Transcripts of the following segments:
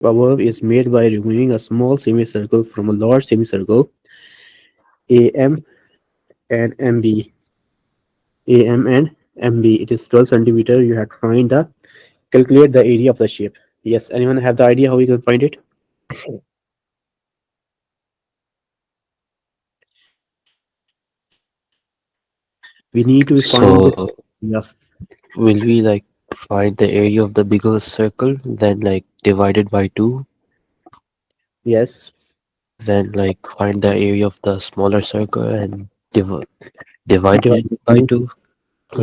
Above is made by removing a small semicircle from a large semicircle, AM and MB. AM and MB. It is 12 centimeter. You have to find the calculate the area of the shape. Yes, anyone have the idea how we can find it? We need to find the So area. will we like find the area of the bigger circle, then like divide it by two, Yes, then like find the area of the smaller circle and divide divide it by by two. two,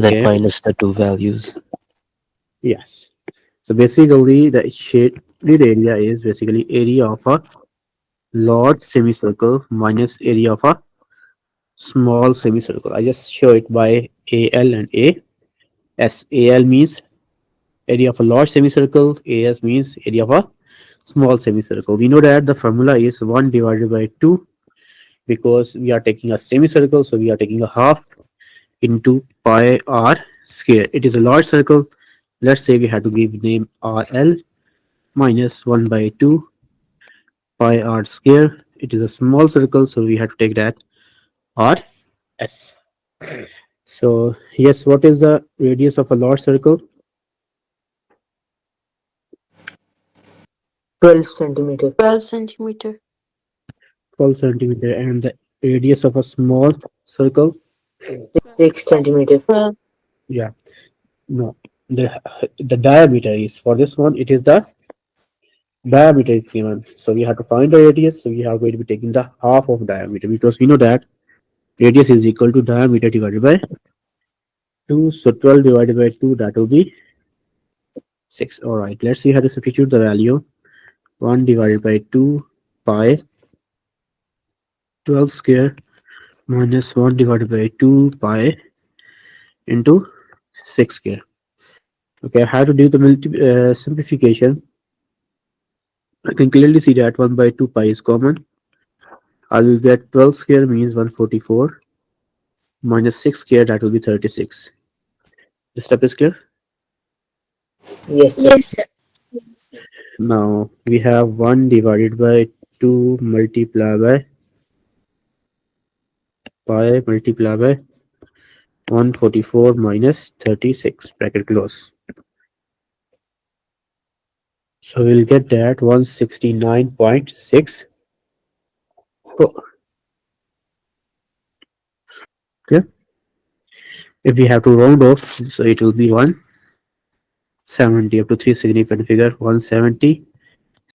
then Okay. minus the two values. Yes. So basically, the shaded area is basically area of a large semicircle minus area of a small semicircle. I just show it by AL and A. S AL means area of a large semicircle. AS means area of a small semicircle. We know that the formula is 1 divided by 2 because we are taking a semicircle, so we are taking a half into pi r square. It is a large circle. Let's say we have to give name RL minus 1 by 2 pi r square. It is a small circle, so we have to take that r s. So yes, what is the radius of a large circle? 12 centimeter. 12 centimeter. 12 centimeter, and the radius of a small circle? 6 centimeter. 12. Yeah, no. The the diameter is for this one. It is the diameter is given. So we have to find the radius. So we are going to be taking the half of diameter because we know that radius is equal to diameter divided by 2. So 12 divided by 2, that will be 6. All right, let's see how to substitute the value. 1 divided by 2 pi 12 square minus 1 divided by 2 pi into 6 square. Okay, how to do the simplification? I can clearly see that 1 by 2 pi is common. I will get 12 square means 144 minus 6 square, that will be 36. This step is clear. Yes, sir. Yes, sir. Now we have 1 divided by 2 multiplied by pi multiplied by 144 minus 36 bracket close. So we'll get that 169.6. Okay. If we have to round off, so it will be 170 up to 3 significant figure 170